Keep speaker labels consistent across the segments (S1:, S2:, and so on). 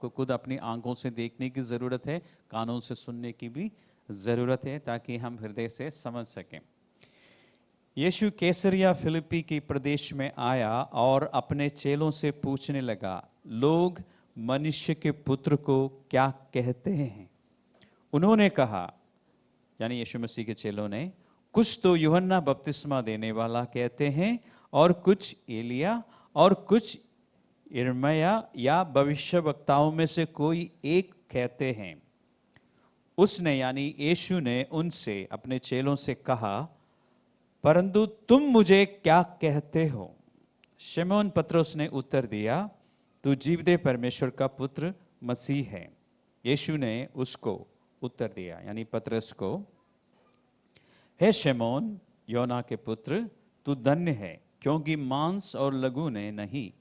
S1: आपको खुद अपनी आंखों से देखने की ज़रूरत है, कानों से सुनने की भी ज़रूरत है, ताकि हम हृदय से समझ सकें। यीशु कैसरिया फिलिप्पी के प्रदेश में आया और अपने चेलों से पूछने लगा, लोग मनुष्य के पुत्र को क्या कहते हैं? उन्होंने कहा, यानी यीशु मसीह के चेलों ने, कुछ तो यूहन्ना बपतिस्मा देने वाला कहते हैं, और कुछ एलिया, और कुछ यिर्मयाह या भविष्यवक्ताओं में से कोई एक कहते हैं। उसने यानी यीशु ने उनसे, अपने चेलों से कहा, परंतु तुम मुझे क्या कहते हो? शिमोन पतरस ने उत्तर दिया, तू जीवते परमेश्वर का पुत्र मसीह है। यीशु ने उसको उत्तर दिया, यानी पतरस को, हे शिमोन योना के पुत्र, तू धन्य है, क्योंकि मांस और लहू ने नहीं,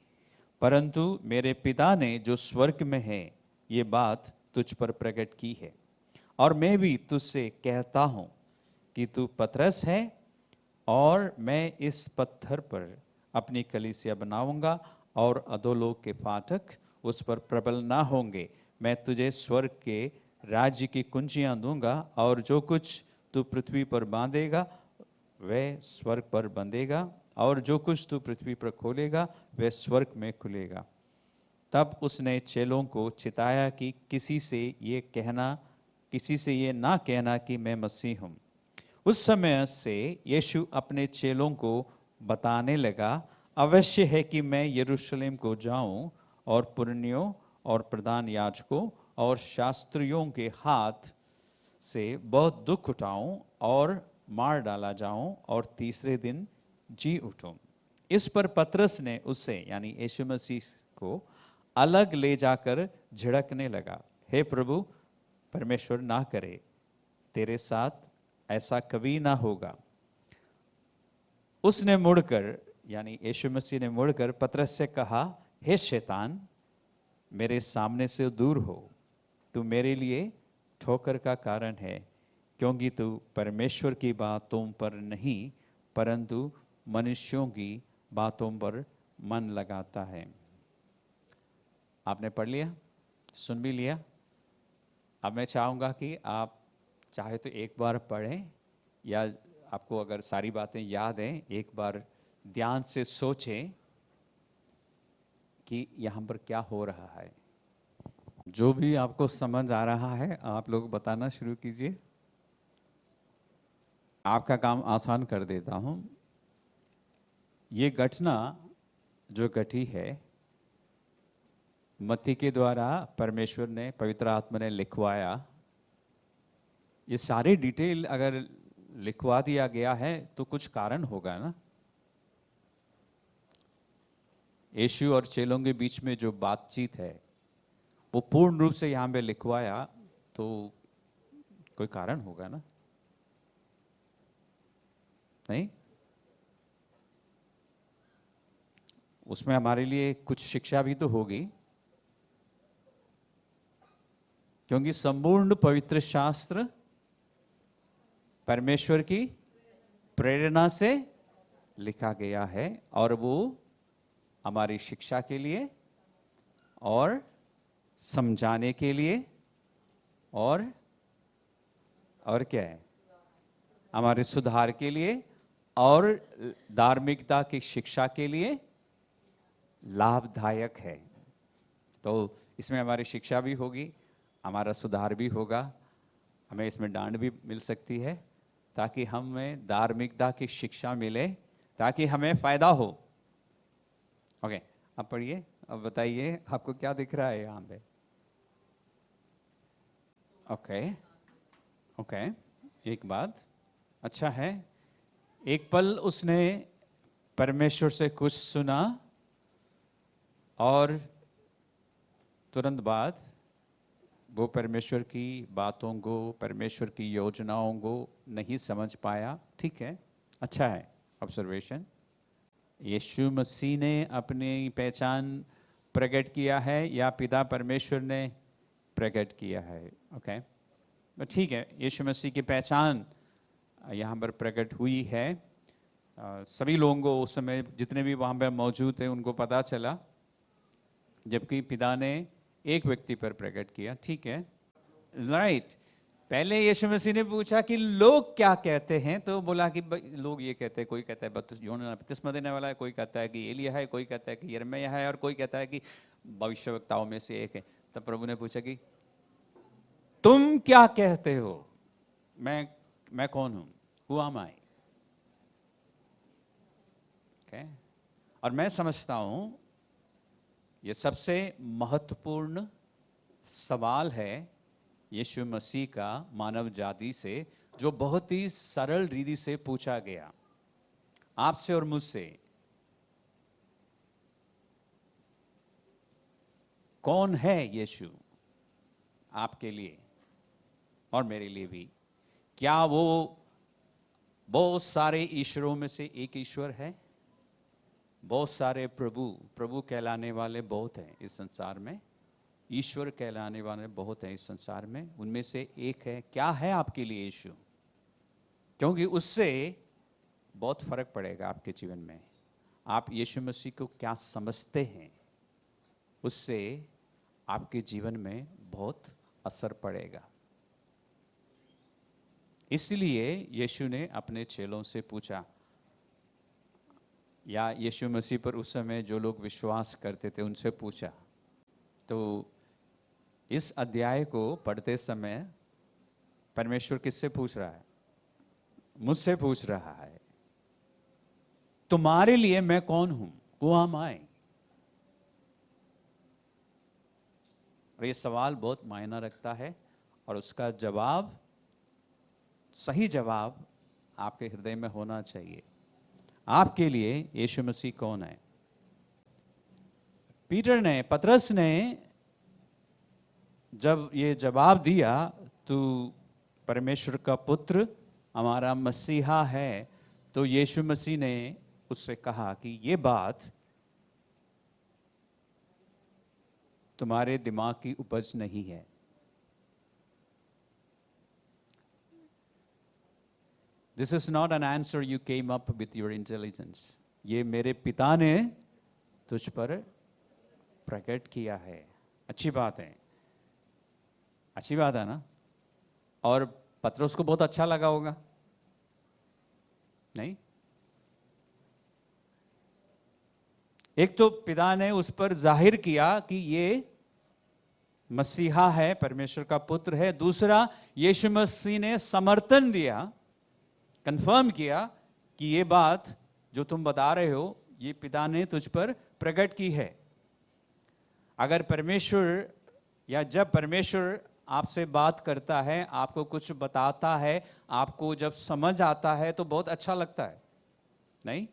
S1: परंतु मेरे पिता ने जो स्वर्ग में है ये बात तुझ पर प्रकट की है। और मैं भी तुझसे कहता हूं कि तू पतरस है, और मैं इस पत्थर पर अपनी कलीसिया बनाऊंगा, और अधोलोक के फाटक उस पर प्रबल ना होंगे। मैं तुझे स्वर्ग के राज्य की कुंजियां दूंगा, और जो कुछ तू पृथ्वी पर बांधेगा वह स्वर्ग पर बंधेगा, और जो कुछ तू पृथ्वी पर खोलेगा वह स्वर्ग में खुलेगा। तब उसने चेलों को चिताया कि किसी से ये ना कहना कि मैं मसीह हूँ। उस समय से यीशु अपने चेलों को बताने लगा, अवश्य है कि मैं यरूशलेम को जाऊं और पुरनियों और प्रधान याजकों और शास्त्रियों के हाथ से बहुत दुख उठाऊं और मार डाला जाऊं और तीसरे दिन जी उठूं। इस पर पतरस ने उससे, यानी यीशु मसीह को, अलग ले जाकर झिड़कने लगा, हे प्रभु, परमेश्वर ना करे, तेरे साथ ऐसा कभी ना होगा। उसने मुड़कर, यानी यीशु मसीह ने मुड़कर पतरस से कहा, हे शैतान, मेरे सामने से दूर हो, तू मेरे लिए ठोकर का कारण है, क्योंकि तू परमेश्वर की बातों पर नहीं परंतु मनुष्यों की बातों पर मन लगाता है। आपने पढ़ लिया, सुन भी लिया। अब मैं चाहूँगा कि आप चाहे तो एक बार पढ़ें, या आपको अगर सारी बातें याद हैं, एक बार ध्यान से सोचें कि यहाँ पर क्या हो रहा है। जो भी आपको समझ आ रहा है आप लोग बताना शुरू कीजिए, आपका काम आसान कर देता हूँ। ये घटना जो घटी है, मत्ती के द्वारा परमेश्वर ने, पवित्र आत्मा ने लिखवाया। ये सारी डिटेल अगर लिखवा दिया गया है तो कुछ कारण होगा ना। यीशु और चेलों के बीच में जो बातचीत है वो पूर्ण रूप से यहाँ पे लिखवाया, तो कोई कारण होगा ना, नहीं? उसमें हमारे लिए कुछ शिक्षा भी तो होगी, क्योंकि संपूर्ण पवित्र शास्त्र परमेश्वर की प्रेरणा से लिखा गया है, और वो हमारी शिक्षा के लिए और समझाने के लिए और क्या है, हमारे सुधार के लिए और धार्मिकता की शिक्षा के लिए लाभदायक है। तो इसमें हमारी शिक्षा भी होगी, हमारा सुधार भी होगा, हमें इसमें डांट भी मिल सकती है, ताकि हमें धार्मिकता की शिक्षा मिले, ताकि हमें फायदा हो। ओके, अब पढ़िए, अब बताइए आपको क्या दिख रहा है यहाँ पे। ओके, एक बात अच्छा है, एक पल उसने परमेश्वर से कुछ सुना और तुरंत बाद वो परमेश्वर की बातों को, परमेश्वर की योजनाओं को नहीं समझ पाया। ठीक है, अच्छा है ऑब्जर्वेशन। यीशु मसीह ने अपनी पहचान प्रकट किया है या पिता परमेश्वर ने प्रकट किया है? ओके, ठीक है, यीशु मसीह की पहचान यहाँ पर प्रकट हुई है। सभी लोगों को उस समय जितने भी वहाँ पर मौजूद थे उनको पता चला, जबकि पिता ने एक व्यक्ति पर प्रकट किया, ठीक है, राइट। पहले यीशु मसीह ने पूछा कि लोग क्या कहते हैं, तो बोला कि लोग ये कहते हैं, कोई कहता है यूहन्ना बपतिस्मा देने वाला है, कोई कहता है कि एलिय्याह है, कोई कहता है कि यिर्मयाह है, और कोई कहता है कि भविष्यवक्ताओं में से एक है। तब प्रभु ने पूछा कि तुम क्या कहते हो, मैं कौन हूं, हु एम आई? और मैं समझता हूं ये सबसे महत्वपूर्ण सवाल है यीशु मसीह का मानव जाति से, जो बहुत ही सरल रीति से पूछा गया आपसे और मुझसे। कौन है यीशु आपके लिए और मेरे लिए भी? क्या वो बहुत सारे ईश्वरों में से एक ईश्वर है? बहुत सारे प्रभु कहलाने वाले बहुत हैं इस संसार में, ईश्वर कहलाने वाले बहुत हैं इस संसार में, उनमें से एक है। क्या है आपके लिए यीशु? क्योंकि उससे बहुत फर्क पड़ेगा आपके जीवन में। आप यीशु मसीह को क्या समझते हैं, उससे आपके जीवन में बहुत असर पड़ेगा। इसलिए यीशु ने अपने चेलों से पूछा, या यीशु मसीह पर उस समय जो लोग विश्वास करते थे उनसे पूछा। तो इस अध्याय को पढ़ते समय परमेश्वर किससे पूछ रहा है? मुझसे पूछ रहा है, तुम्हारे लिए मैं कौन हूं, हु एम आई? और ये सवाल बहुत मायना रखता है, और उसका जवाब, सही जवाब आपके हृदय में होना चाहिए। आपके लिए यीशु मसीह कौन है? पतरस ने जब ये जवाब दिया, तू परमेश्वर का पुत्र, हमारा मसीहा है, तो यीशु मसीह ने उससे कहा कि ये बात तुम्हारे दिमाग की उपज नहीं है। This is not an answer you came up with your intelligence. ये मेरे पिता ने तुझ पर प्रकट किया है। अच्छी बात है, अच्छी बात है ना? और पतरस को बहुत अच्छा लगा होगा, नहीं? एक तो पिता ने उस पर जाहिर किया कि ये मसीहा है, परमेश्वर का पुत्र है। दूसरा, यीशु मसीह ने समर्थन दिया, कंफर्म किया कि ये बात जो तुम बता रहे हो, ये पिता ने तुझ पर प्रकट की है। अगर परमेश्वर, या जब परमेश्वर आपसे बात करता है, आपको कुछ बताता है, आपको जब समझ आता है, तो बहुत अच्छा लगता है, नहीं?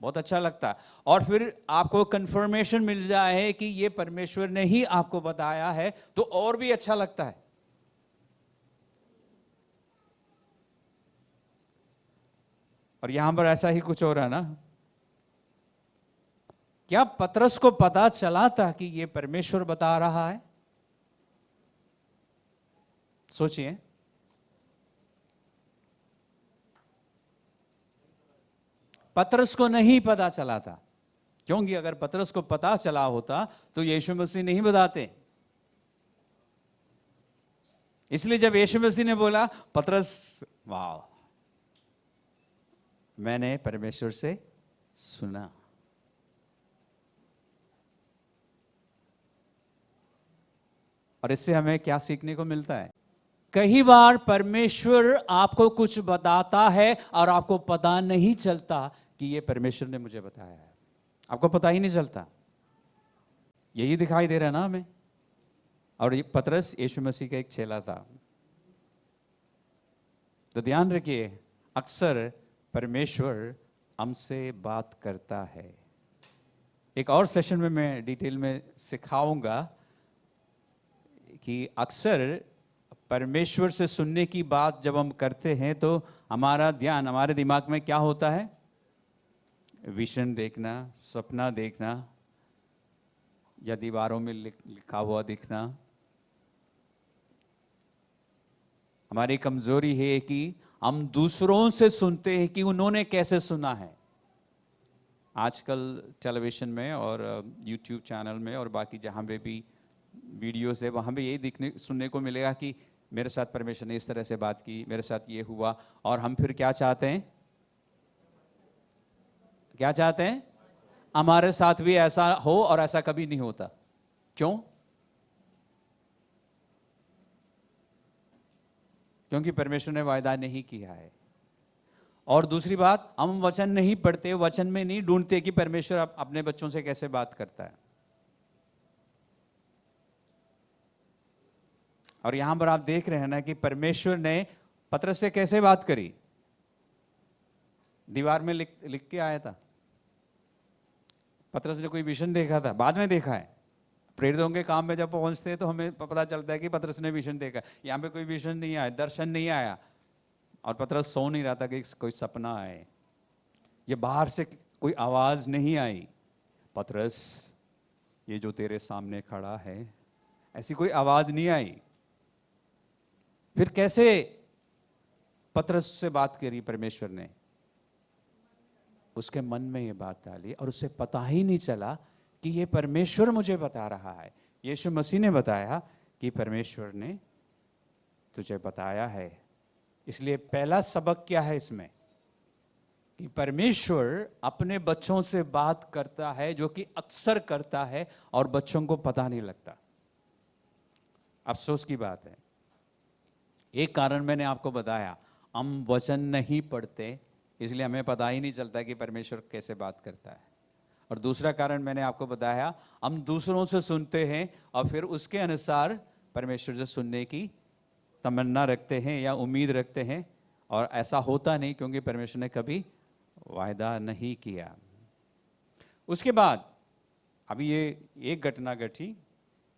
S1: बहुत अच्छा लगता है। और फिर आपको कंफर्मेशन मिल जाए कि ये परमेश्वर ने ही आपको बताया है, तो और भी अच्छा लगता है। और यहां पर ऐसा ही कुछ हो रहा है ना? क्या पतरस को पता चला था कि ये परमेश्वर बता रहा है? सोचिए, पतरस को नहीं पता चला था, क्योंकि अगर पतरस को पता चला होता तो यीशु मसीह नहीं बताते। इसलिए जब यीशु मसीह ने बोला, पतरस, वाह, मैंने परमेश्वर से सुना। और इससे हमें क्या सीखने को मिलता है? कई बार परमेश्वर आपको कुछ बताता है और आपको पता नहीं चलता कि ये परमेश्वर ने मुझे बताया है, आपको पता ही नहीं चलता। यही दिखाई दे रहा है ना हमें। और ये पतरस यीशु मसीह का एक चेला था। तो ध्यान रखिए, अक्सर परमेश्वर हमसे बात करता है। एक और सेशन में मैं डिटेल में सिखाऊंगा कि अक्सर परमेश्वर से सुनने की बात जब हम करते हैं तो हमारा ध्यान, हमारे दिमाग में क्या होता है? विजन देखना, सपना देखना, या दीवारों में लिखा हुआ दिखना। हमारी कमजोरी है कि हम दूसरों से सुनते हैं कि उन्होंने कैसे सुना है। आजकल टेलीविजन में और यूट्यूब चैनल में और बाकी जहाँ पे भी वीडियो से, वहाँ भी यही दिखने सुनने को मिलेगा कि मेरे साथ परमेश्वर ने इस तरह से बात की, मेरे साथ ये हुआ। और हम फिर क्या चाहते हैं? क्या चाहते हैं? हमारे साथ भी ऐसा हो, और ऐसा कभी नहीं होता। क्यों? क्योंकि परमेश्वर ने वायदा नहीं किया है। और दूसरी बात, हम वचन नहीं पढ़ते, वचन में नहीं ढूंढते कि परमेश्वर अपने बच्चों से कैसे बात करता है। और यहां पर आप देख रहे हैं ना कि परमेश्वर ने पतरस से कैसे बात करी। दीवार में लिख के आया था। पतरस ने कोई विजन देखा था? बाद में देखा है। प्रेरितों के काम में जब पहुंचते हैं तो हमें पता चलता है कि पतरस ने विजन देखा। यहां पे कोई विजन नहीं आया, दर्शन नहीं आया, और पतरस सो नहीं रहा था कि कोई सपना आए। ये बाहर से कोई आवाज नहीं आई, पतरस ये जो तेरे सामने खड़ा है, ऐसी कोई आवाज नहीं आई। फिर कैसे पतरस से बात करी परमेश्वर ने? उसके मन में ये बात डाली, और उसे पता ही नहीं चला कि ये परमेश्वर मुझे बता रहा है। यीशु मसीह ने बताया कि परमेश्वर ने तुझे बताया है। इसलिए पहला सबक क्या है इसमें? कि परमेश्वर अपने बच्चों से बात करता है, जो कि अक्सर करता है और बच्चों को पता नहीं लगता। अफसोस की बात है। एक कारण मैंने आपको बताया, हम वचन नहीं पढ़ते, इसलिए हमें पता ही नहीं चलता कि परमेश्वर कैसे बात करता है। और दूसरा कारण मैंने आपको बताया, हम दूसरों से सुनते हैं और फिर उसके अनुसार परमेश्वर से सुनने की तमन्ना रखते हैं या उम्मीद रखते हैं, और ऐसा होता नहीं, क्योंकि परमेश्वर ने कभी वायदा नहीं किया। उसके बाद अभी ये एक घटना घटी,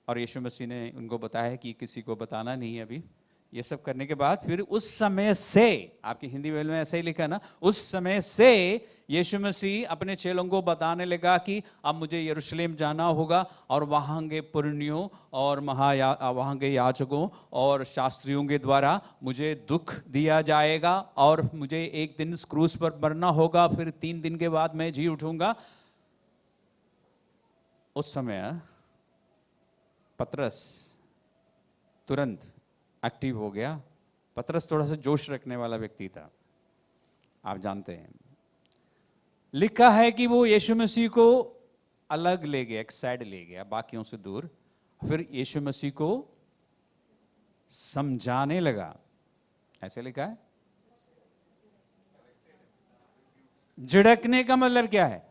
S1: और यीशु मसीह ने उनको बताया कि किसी को बताना नहीं है अभी। ये सब करने के बाद फिर उस समय से, आपकी हिंदी बाइबल में ऐसा ही लिखा ना, उस समय से यीशु मसीह अपने चेलों को बताने लगा कि अब मुझे यरूशलेम जाना होगा, और वहाँ के पुरनियों और वहाँ के याजकों और शास्त्रियों के द्वारा मुझे दुख दिया जाएगा, और मुझे एक दिन क्रूस पर मरना होगा, फिर 3 दिन के बाद मैं जी उठूंगा। उस समय पतरस तुरंत एक्टिव हो गया। पतरस थोड़ा सा जोश रखने वाला व्यक्ति था, आप जानते हैं। लिखा है कि वो यीशु मसीह को अलग ले गया, एक साइड ले गया, बाकियों से दूर। फिर यीशु मसीह को समझाने लगा। ऐसे लिखा है। झिड़कने का मतलब क्या है?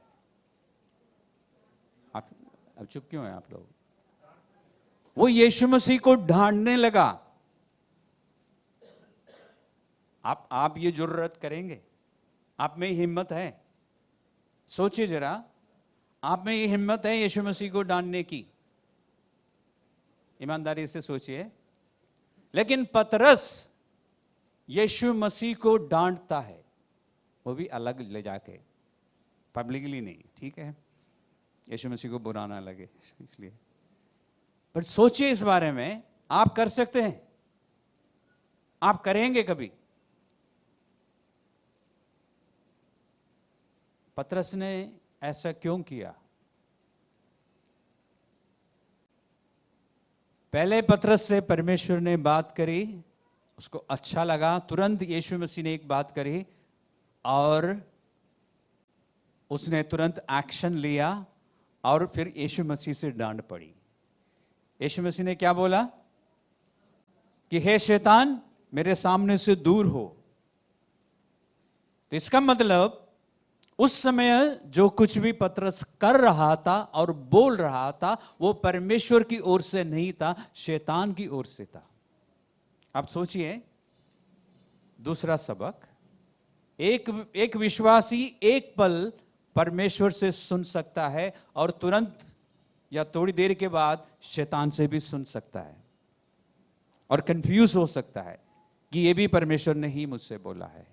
S1: आप अब चुप क्यों हैं आप लोग? वो यीशु मसीह को ढांढने लगा। आप ये जुर्रत करेंगे? आप में हिम्मत है? सोचिए जरा, आप में ये हिम्मत है यीशु मसीह को डांटने की? ईमानदारी से सोचिए। लेकिन पतरस यीशु मसीह को डांटता है, वो भी अलग ले जाके, पब्लिकली नहीं, ठीक है, यीशु मसीह को बुरा ना लगे इसलिए। पर सोचिए इस बारे में, आप कर सकते हैं? आप करेंगे कभी? पतरस ने ऐसा क्यों किया? पहले पतरस से परमेश्वर ने बात करी, उसको अच्छा लगा, तुरंत यीशु मसीह ने एक बात करी, और उसने तुरंत एक्शन लिया, और फिर यीशु मसीह से डांट पड़ी। यीशु मसीह ने क्या बोला? कि हे शैतान, मेरे सामने से दूर हो। तो इसका मतलब उस समय जो कुछ भी पतरस कर रहा था और बोल रहा था, वो परमेश्वर की ओर से नहीं था, शैतान की ओर से था। आप सोचिए, दूसरा सबक, एक विश्वासी एक पल परमेश्वर से सुन सकता है, और तुरंत या थोड़ी देर के बाद शैतान से भी सुन सकता है, और कंफ्यूज हो सकता है कि ये भी परमेश्वर ने ही मुझसे बोला है।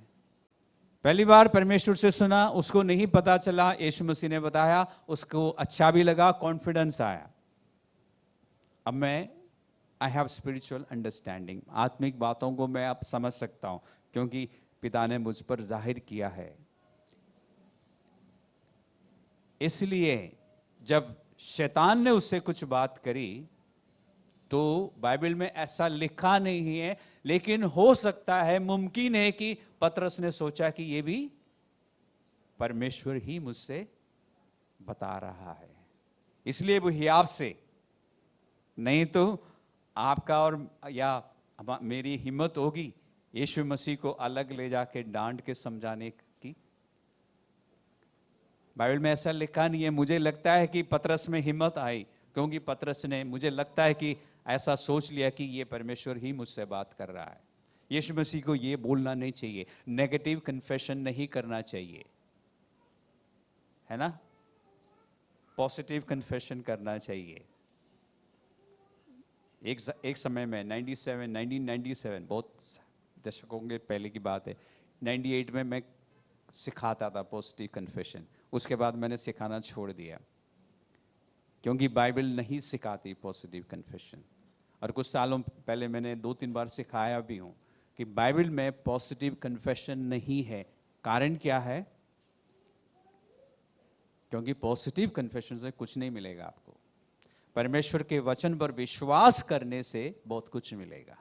S1: पहली बार परमेश्वर से सुना, उसको नहीं पता चला, यीशु मसीह ने बताया, उसको अच्छा भी लगा, कॉन्फिडेंस आया। अब मैं आई हैव स्पिरिचुअल अंडरस्टैंडिंग, आत्मिक बातों को मैं अब समझ सकता हूं, क्योंकि पिता ने मुझ पर जाहिर किया है। इसलिए जब शैतान ने उससे कुछ बात करी, तो बाइबल में ऐसा लिखा नहीं है, लेकिन हो सकता है, मुमकिन है कि पतरस ने सोचा कि ये भी परमेश्वर ही मुझसे बता रहा है, इसलिए वो हियाव से, नहीं तो आपका और या मेरी हिम्मत होगी यीशु मसीह को अलग ले जाके डांट के समझाने की? बाइबल में ऐसा लिखा नहीं है। मुझे लगता है कि पतरस में हिम्मत आई, क्योंकि पतरस ने, मुझे लगता है कि ऐसा सोच लिया कि ये परमेश्वर ही मुझसे बात कर रहा है। यीशु मसीह को ये बोलना नहीं चाहिए, नेगेटिव कन्फेशन नहीं करना चाहिए, है ना, पॉजिटिव कन्फेशन करना चाहिए। एक समय में 1997 बहुत दशकों के पहले की बात है, 98 में मैं सिखाता था पॉजिटिव कन्फेशन। उसके बाद मैंने सिखाना छोड़ दिया, क्योंकि बाइबल नहीं सिखाती पॉजिटिव कन्फेशन। और कुछ सालों पहले मैंने 2-3 बार सिखाया भी हूँ कि बाइबल में पॉजिटिव कन्फेशन नहीं है। कारण क्या है? क्योंकि पॉजिटिव कन्फेशन से कुछ नहीं मिलेगा आपको, परमेश्वर के वचन पर विश्वास करने से बहुत कुछ मिलेगा।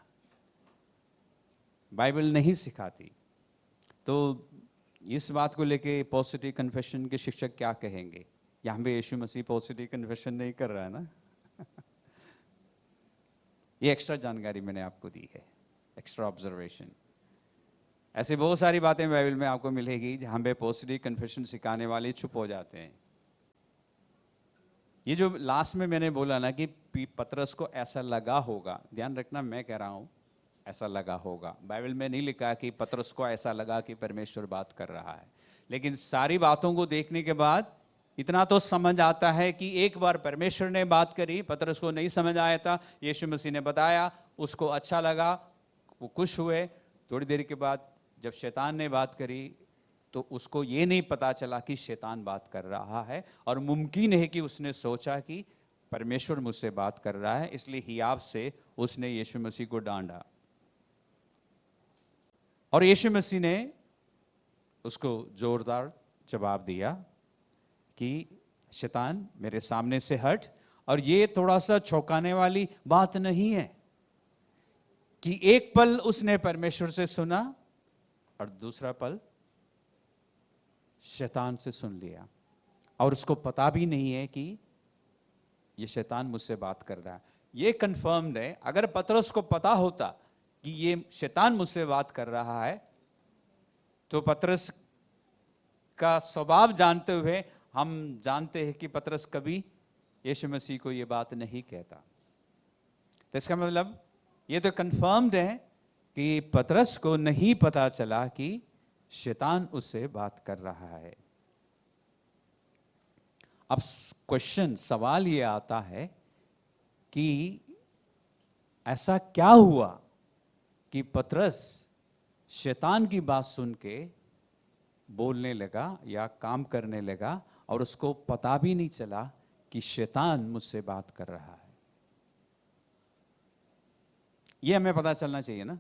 S1: बाइबल नहीं सिखाती। तो इस बात को लेके पॉजिटिव कन्फेशन के शिक्षक क्या कहेंगे? यहाँ पे यीशु मसीह पॉजिटिव कन्फेशन नहीं कर रहा है ना। ये एक्स्ट्रा जानकारी मैंने आपको दी है, एक्स्ट्रा ऑब्जर्वेशन। ऐसे बहुत सारी बातें बाइबल में आपको मिलेगी जहाँ पे पॉजिटिव कन्फेशन सिखाने वाले चुप हो जाते हैं। ये जो लास्ट में मैंने बोला ना कि पतरस को ऐसा लगा होगा, ध्यान रखना, मैं कह रहा हूं ऐसा लगा होगा। बाइबल में नहीं लिखा कि पतरस को ऐसा लगा कि परमेश्वर बात कर रहा है, लेकिन सारी बातों को देखने के बाद इतना तो समझ आता है कि एक बार परमेश्वर ने बात करी, पतरस को नहीं समझ आया था, यीशु मसीह ने बताया, उसको अच्छा लगा, वो खुश हुए। थोड़ी देर के बाद जब शैतान ने बात करी तो उसको ये नहीं पता चला कि शैतान बात कर रहा है, और मुमकिन है कि उसने सोचा कि परमेश्वर मुझसे बात कर रहा है, इसलिए हियाव से उसने यीशु मसीह को डांटा। और यीशु मसीह ने उसको जोरदार जवाब दिया कि शैतान मेरे सामने से हट। और ये थोड़ा सा चौंकाने वाली बात नहीं है कि एक पल उसने परमेश्वर से सुना और दूसरा पल शैतान से सुन लिया, और उसको पता भी नहीं है कि ये शैतान मुझसे बात कर रहा है। ये कंफर्म्ड है। अगर पतरस को पता होता कि ये शैतान मुझसे बात कर रहा है, तो पतरस का स्वभाव जानते हुए हम जानते हैं कि पतरस कभी यीशु मसीह को ये बात नहीं कहता। तो इसका मतलब ये तो कंफर्म्ड है कि पतरस को नहीं पता चला कि शैतान उससे बात कर रहा है। अब क्वेश्चन, सवाल ये आता है कि ऐसा क्या हुआ कि पतरस शैतान की बात सुन के बोलने लगा या काम करने लगा, और उसको पता भी नहीं चला कि शैतान मुझसे बात कर रहा है। ये हमें पता चलना चाहिए ना।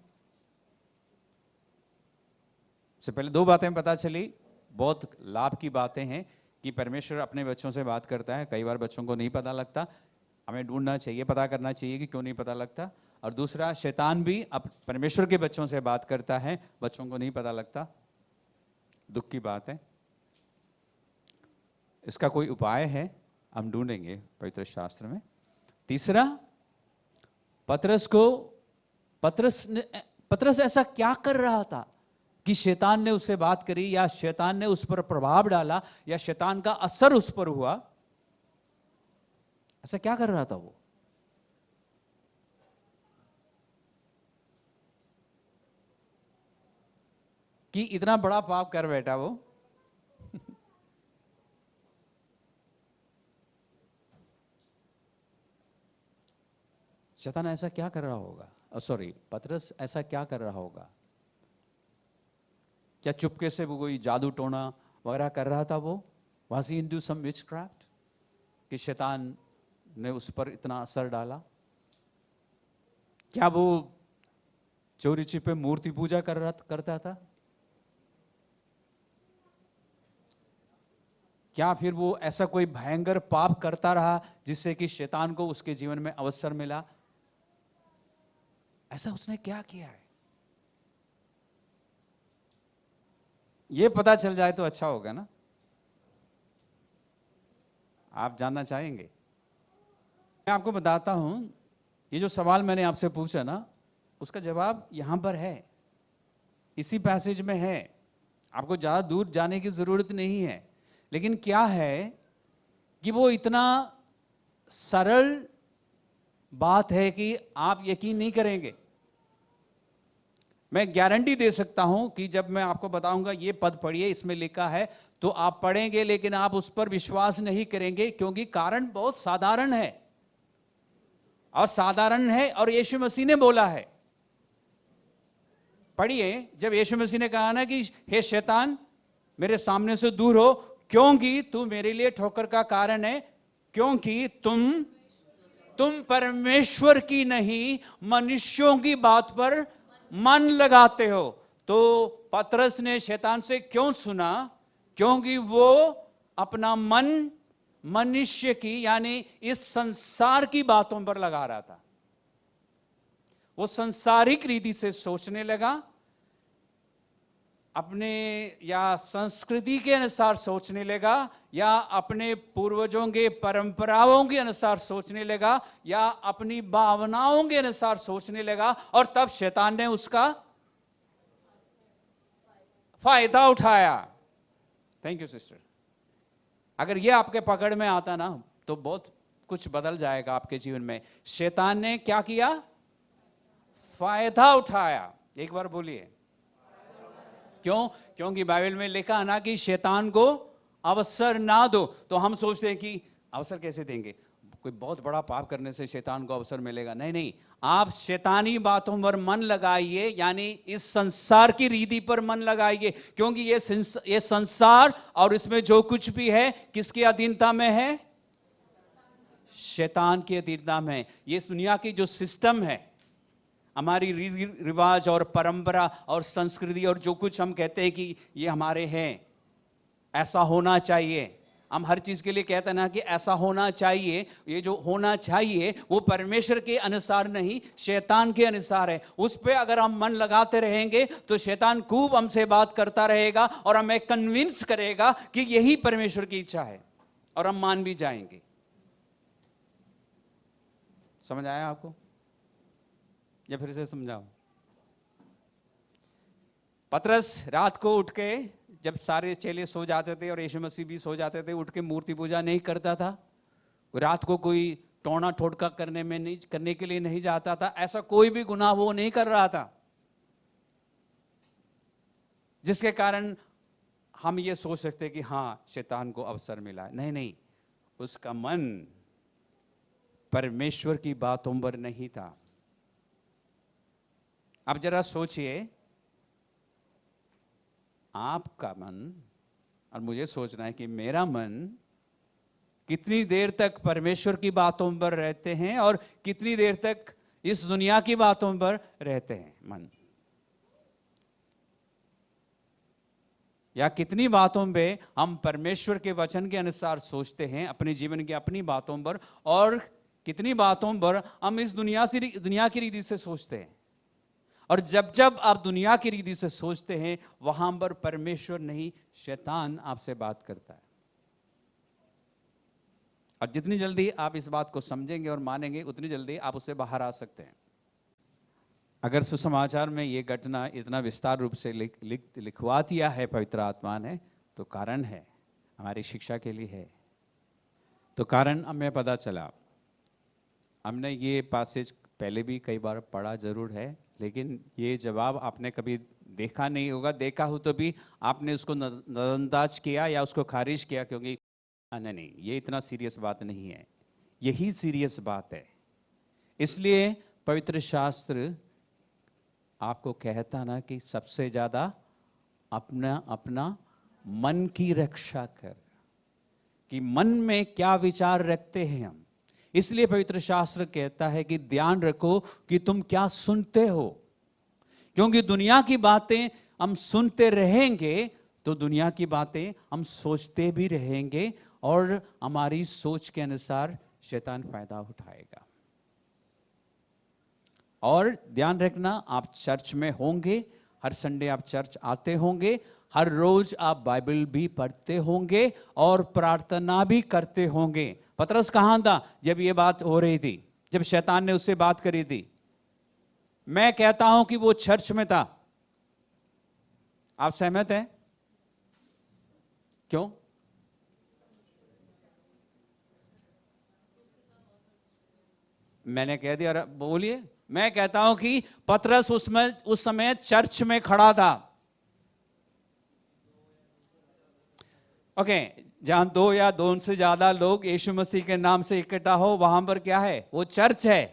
S1: से पहले 2 बातें पता चली, बहुत लाभ की बातें हैं कि परमेश्वर अपने बच्चों से बात करता है। कई बार बच्चों को नहीं पता लगता, हमें ढूंढना चाहिए, पता करना चाहिए कि क्यों नहीं पता लगता। और दूसरा, शैतान भी अब परमेश्वर के बच्चों से बात करता है, बच्चों को नहीं पता लगता। दुख की बात है। इसका कोई उपाय है, हम ढूंढेंगे पवित्र शास्त्र में। तीसरा, पतरस ऐसा क्या कर रहा था कि शैतान ने उससे बात करी, या शैतान ने उस पर प्रभाव डाला, या शैतान का असर उस पर हुआ? ऐसा क्या कर रहा था वो? कि इतना बड़ा पाप कर बैठा वो। शैतान ऐसा क्या कर रहा होगा? सॉरी, पतरस ऐसा क्या कर रहा होगा? क्या चुपके से वो कोई जादू टोना वगैरह कर रहा था वो? Was he into some witchcraft? कि शैतान ने उस पर इतना असर डाला? क्या वो चोरी छिपे मूर्ति पूजा करता था? क्या फिर वो ऐसा कोई भयंकर पाप करता रहा जिससे कि शैतान को उसके जीवन में अवसर मिला? ऐसा उसने क्या किया है, ये पता चल जाए तो अच्छा होगा ना। आप जानना चाहेंगे? मैं आपको बताता हूं, ये जो सवाल मैंने आपसे पूछा ना, उसका जवाब यहां पर है, इसी पैसेज में है। आपको ज़्यादा दूर जाने की ज़रूरत नहीं है। लेकिन क्या है कि वो इतना सरल बात है कि आप यकीन नहीं करेंगे। मैं गारंटी दे सकता हूं कि जब मैं आपको बताऊंगा ये पद पढ़िए, इसमें लिखा है, तो आप पढ़ेंगे लेकिन आप उस पर विश्वास नहीं करेंगे, क्योंकि कारण बहुत साधारण है, और साधारण है और यीशु मसीह ने बोला है। पढ़िए, जब यीशु मसीह ने कहा ना कि हे शैतान मेरे सामने से दूर हो, क्योंकि तू मेरे लिए ठोकर का कारण है, क्योंकि तुम परमेश्वर की नहीं मनुष्यों की बात पर मन लगाते हो। तो पतरस ने शैतान से क्यों सुना? क्योंकि वो अपना मन मनुष्य की यानी इस संसार की बातों पर लगा रहा था। वो संसारिक रीति से सोचने लगा, अपने या संस्कृति के अनुसार सोचने लगा, या अपने पूर्वजों के परंपराओं के अनुसार सोचने लगा, या अपनी भावनाओं के अनुसार सोचने लगा, और तब शैतान ने उसका फायदा उठाया। Thank you sister. अगर ये आपके पकड़ में आता ना तो बहुत कुछ बदल जाएगा आपके जीवन में। शैतान ने क्या किया? फायदा उठाया। एक बार बोलिए, क्यों? क्योंकि बाइबल में लिखा ना कि शैतान को अवसर ना दो। तो हम सोचते हैं कि अवसर कैसे देंगे, कोई बहुत बड़ा पाप करने से शैतान को अवसर मिलेगा। नहीं नहीं, आप शैतानी बातों पर मन लगाइए, यानी इस संसार की रीति पर मन लगाइए, क्योंकि ये संसार और इसमें जो कुछ भी है किसकी अधीनता में है? शैतान की अधीनता में। ये इस दुनिया की जो सिस्टम है, हमारी रीति रिवाज और परंपरा और संस्कृति और जो कुछ हम कहते हैं कि ये हमारे हैं, ऐसा होना चाहिए, हम हर चीज के लिए कहते हैं ना कि ऐसा होना चाहिए। ये जो होना चाहिए वो परमेश्वर के अनुसार नहीं, शैतान के अनुसार है। उस पे अगर हम मन लगाते रहेंगे तो शैतान खूब हमसे बात करता रहेगा और हमें कन्विंस करेगा कि यही परमेश्वर की इच्छा है, और हम मान भी जाएंगे। समझ आया आपको? या फिर से समझाओ? पतरस रात को उठ के, जब सारे चेले सो जाते थे और यीशु मसीह भी सो जाते थे, उठ के मूर्ति पूजा नहीं करता था। रात को कोई टोना ठोड़का करने के लिए नहीं जाता था। ऐसा कोई भी गुनाह वो नहीं कर रहा था जिसके कारण हम ये सोच सकते कि हाँ शैतान को अवसर मिला। नहीं नहीं, उसका मन परमेश्वर की बातों पर नहीं था। अब जरा सोचिए, आपका मन और मुझे सोचना है कि मेरा मन कितनी देर तक परमेश्वर की बातों पर रहते हैं और कितनी देर तक इस दुनिया की बातों पर रहते हैं मन, या कितनी बातों पे हम परमेश्वर के वचन के अनुसार सोचते हैं अपने जीवन की अपनी बातों पर, और कितनी बातों पर हम इस दुनिया की रीति से सोचते हैं। और जब जब आप दुनिया की रीति से सोचते हैं वहां पर परमेश्वर नहीं, शैतान आपसे बात करता है। और जितनी जल्दी आप इस बात को समझेंगे और मानेंगे उतनी जल्दी आप उससे बाहर आ सकते हैं। अगर सुसमाचार में ये घटना इतना विस्तार रूप से लिखवा दिया है पवित्र आत्मा ने, तो कारण है, हमारी शिक्षा के लिए है। तो कारण हमें पता चला। हमने ये पासेज पहले भी कई बार पढ़ा जरूर है, लेकिन ये जवाब आपने कभी देखा नहीं होगा। देखा हो तो भी आपने उसको नजरअंदाज किया या उसको खारिज किया, क्योंकि नहीं, ये इतना सीरियस बात नहीं है। यही सीरियस बात है। इसलिए पवित्र शास्त्र आपको कहता ना कि सबसे ज्यादा अपना अपना मन की रक्षा कर, कि मन में क्या विचार रखते हैं हम। इसलिए पवित्र शास्त्र कहता है कि ध्यान रखो कि तुम क्या सुनते हो, क्योंकि दुनिया की बातें हम सुनते रहेंगे तो दुनिया की बातें हम सोचते भी रहेंगे, और हमारी सोच के अनुसार शैतान फायदा उठाएगा। और ध्यान रखना, आप चर्च में होंगे, हर संडे आप चर्च आते होंगे, हर रोज आप बाइबल भी पढ़ते होंगे और प्रार्थना भी करते होंगे। पतरस कहाँ था जब ये बात हो रही थी, जब शैतान ने उससे बात करी थी? मैं कहता हूं कि वो चर्च में था। आप सहमत हैं? क्यों? मैंने कह दिया, बोलिए। मैं कहता हूं कि पतरस उस समय चर्च में खड़ा था। ओके, जहां दो या दो से ज्यादा लोग यीशु मसीह के नाम से इकट्ठा हो, वहां पर क्या है? वो चर्च है।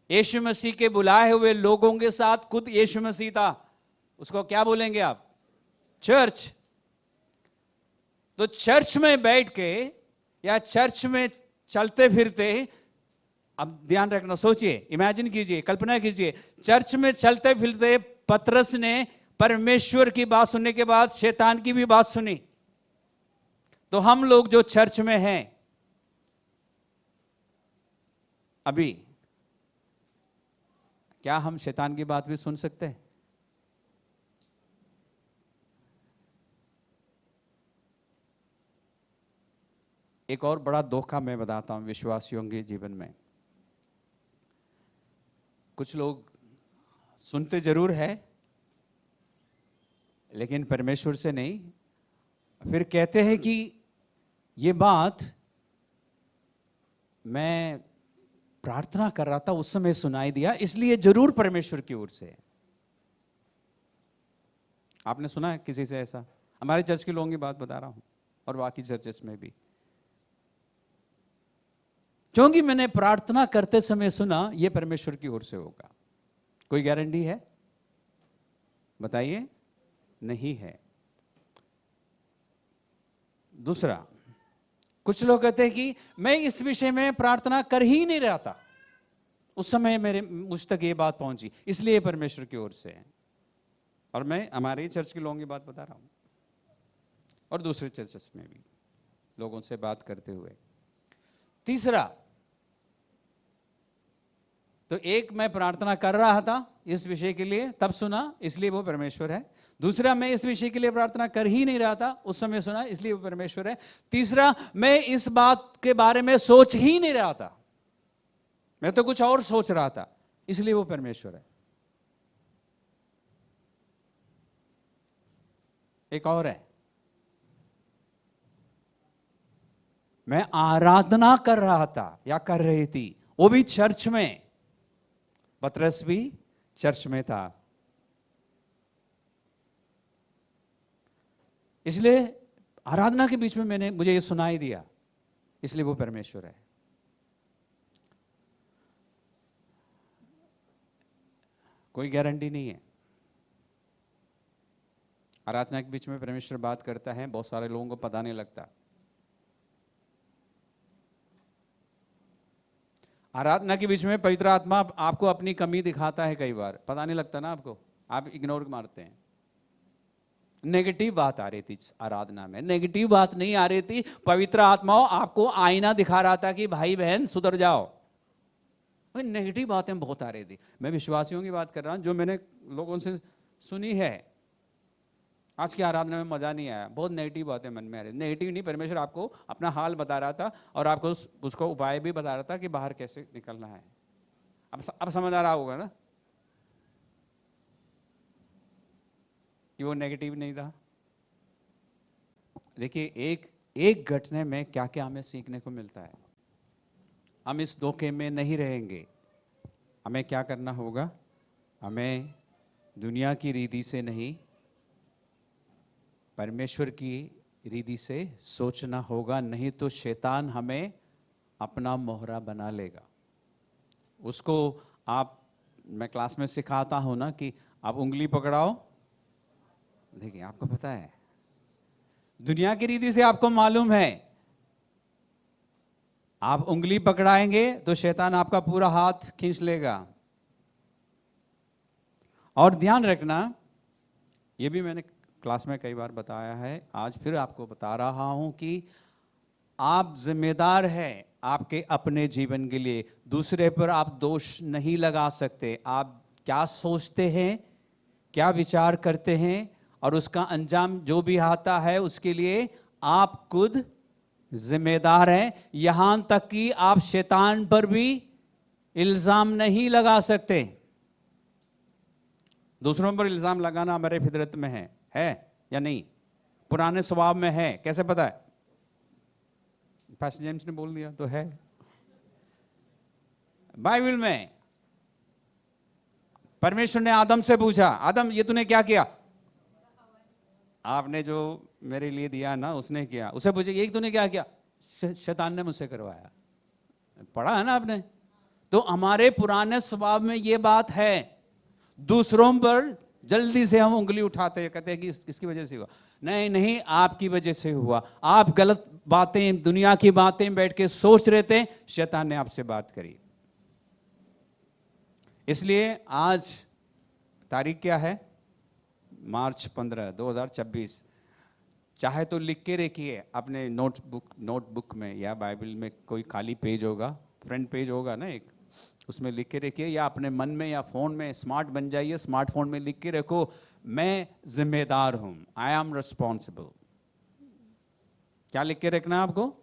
S1: यीशु मसीह के बुलाए हुए लोगों के साथ खुद यीशु मसीह था। उसको क्या बोलेंगे आप? चर्च। तो चर्च में बैठ के या चर्च में चलते फिरते, अब ध्यान रखना, सोचिए, इमेजिन कीजिए, कल्पना कीजिए, चर्च में चलते फिरते पतरस ने परमेश्वर की बात सुनने के बाद शैतान की भी बात सुनी। तो हम लोग जो चर्च में हैं अभी, क्या हम शैतान की बात भी सुन सकते हैं? एक और बड़ा धोखा मैं बताता हूं विश्वासियों के जीवन में। कुछ लोग सुनते जरूर है लेकिन परमेश्वर से नहीं, फिर कहते हैं कि ये बात मैं प्रार्थना कर रहा था उस समय सुनाई दिया, इसलिए जरूर परमेश्वर की ओर से है। आपने सुना है किसी से ऐसा? हमारे चर्च के लोगों की बात बता रहा हूं और बाकी चर्चेस में भी, क्योंकि मैंने प्रार्थना करते समय सुना, यह परमेश्वर की ओर से होगा। कोई गारंटी है? बताइए, नहीं है। दूसरा, कुछ लोग कहते हैं कि मैं इस विषय में प्रार्थना कर ही नहीं रहा था, उस समय मुझ तक ये बात पहुंची, इसलिए परमेश्वर की ओर से है। और मैं हमारे ही चर्च के लोगों की बात बता रहा हूं और दूसरे चर्चेस में भी लोगों से बात करते हुए। तीसरा, तो एक, मैं प्रार्थना कर रहा था इस विषय के लिए, तब सुना, इसलिए वो परमेश्वर है। दूसरा, मैं इस विषय के लिए प्रार्थना कर ही नहीं रहा था, उस समय सुना, इसलिए वो परमेश्वर है। तीसरा, मैं इस बात के बारे में सोच ही नहीं रहा था, मैं तो कुछ और सोच रहा था, इसलिए वो परमेश्वर है। एक और है, मैं आराधना कर रहा था या कर रही थी, वो भी चर्च में। पतरस भी चर्च में था, इसलिए आराधना के बीच में मुझे ये सुनाई दिया, इसलिए वो परमेश्वर है। कोई गारंटी नहीं है। आराधना के बीच में परमेश्वर बात करता है, बहुत सारे लोगों को पता नहीं लगता। आराधना के बीच में पवित्र आत्मा आपको अपनी कमी दिखाता है, कई बार पता नहीं लगता ना आपको, आप इग्नोर मारते हैं। नेगेटिव बात आ रही थी आराधना में, नेगेटिव बात नहीं आ रही थी, पवित्र आत्मा आपको आईना दिखा रहा था कि भाई बहन सुधर जाओ। नेगेटिव बातें बहुत आ रही थी। मैं विश्वासियों की बात कर रहा हूं, जो मैंने लोगों से सुनी है। आज की आराधना में मजा नहीं आया, बहुत नेगेटिव बातें मन में आ रही। नेगेटिव नहीं, परमेश्वर आपको अपना हाल बता रहा था और आपको उसको उपाय भी बता रहा था कि बाहर कैसे निकलना है। अब समझ आ रहा होगा ना कि वो नेगेटिव नहीं था। देखिए, एक घटने में क्या क्या हमें सीखने को मिलता है। हम इस धोखे में नहीं रहेंगे। हमें क्या करना होगा? हमें दुनिया की रीति से नहीं, परमेश्वर की रीति से सोचना होगा, नहीं तो शैतान हमें अपना मोहरा बना लेगा। उसको मैं क्लास में सिखाता हूं ना कि आप उंगली पकड़ाओ। देखिए, आपको पता है, दुनिया की रीति से आपको मालूम है, आप उंगली पकड़ाएंगे तो शैतान आपका पूरा हाथ खींच लेगा। और ध्यान रखना, यह भी मैंने क्लास में कई बार बताया है, आज फिर आपको बता रहा हूं कि आप जिम्मेदार हैं आपके अपने जीवन के लिए। दूसरे पर आप दोष नहीं लगा सकते। आप क्या सोचते हैं, क्या विचार करते हैं और उसका अंजाम जो भी आता है उसके लिए आप खुद जिम्मेदार हैं। यहां तक कि आप शैतान पर भी इल्जाम नहीं लगा सकते। दूसरों पर इल्जाम लगाना हमारे फितरत में है या नहीं? पुराने स्वभाव में है। कैसे पता है? पास्टर जेम्स ने बोल दिया तो है। बाइबल में परमेश्वर ने आदम से पूछा, आदम ये तूने क्या किया? आपने जो मेरे लिए दिया ना उसने किया। उसे पूछे ये तूने क्या किया? शैतान ने मुझसे करवाया। पढ़ा है ना आपने? तो हमारे पुराने स्वभाव में ये बात है। दूसरों पर जल्दी से हम उंगली उठाते हैं, कहते हैं कि इसकी वजह से हुआ। नहीं नहीं, आपकी वजह से हुआ। आप गलत बातें, दुनिया की बातें बैठ के सोच रहे थे, शैतान ने आपसे बात करी। इसलिए आज तारीख क्या है? मार्च 15, 2026। चाहे तो लिख के रखिए अपने नोटबुक में, या बाइबल में कोई खाली पेज होगा, फ्रंट पेज होगा ना एक, उसमें लिख के रखिए, या अपने मन में या फ़ोन में स्मार्ट बन जाइए, स्मार्टफोन में लिख के रखो, मैं जिम्मेदार हूं, आई एम रिस्पॉन्सिबल। क्या लिख के रखना आपको?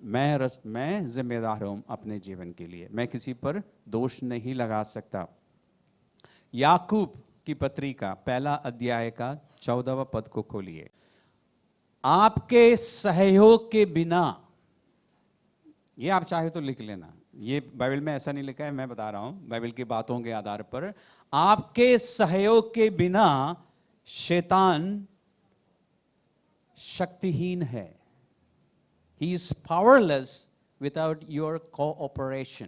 S1: मैं जिम्मेदार हूं अपने जीवन के लिए, मैं किसी पर दोष नहीं लगा सकता। याकूब की पत्री का 1 अध्याय का 14वां पद को खोलिए। आपके सहयोग के बिना, ये आप चाहे तो लिख लेना, ये बाइबल में ऐसा नहीं लिखा है, मैं बता रहा हूं बाइबल की बातों के आधार पर। आपके सहयोग के बिना शैतान शक्तिहीन है। He is powerless without your cooperation.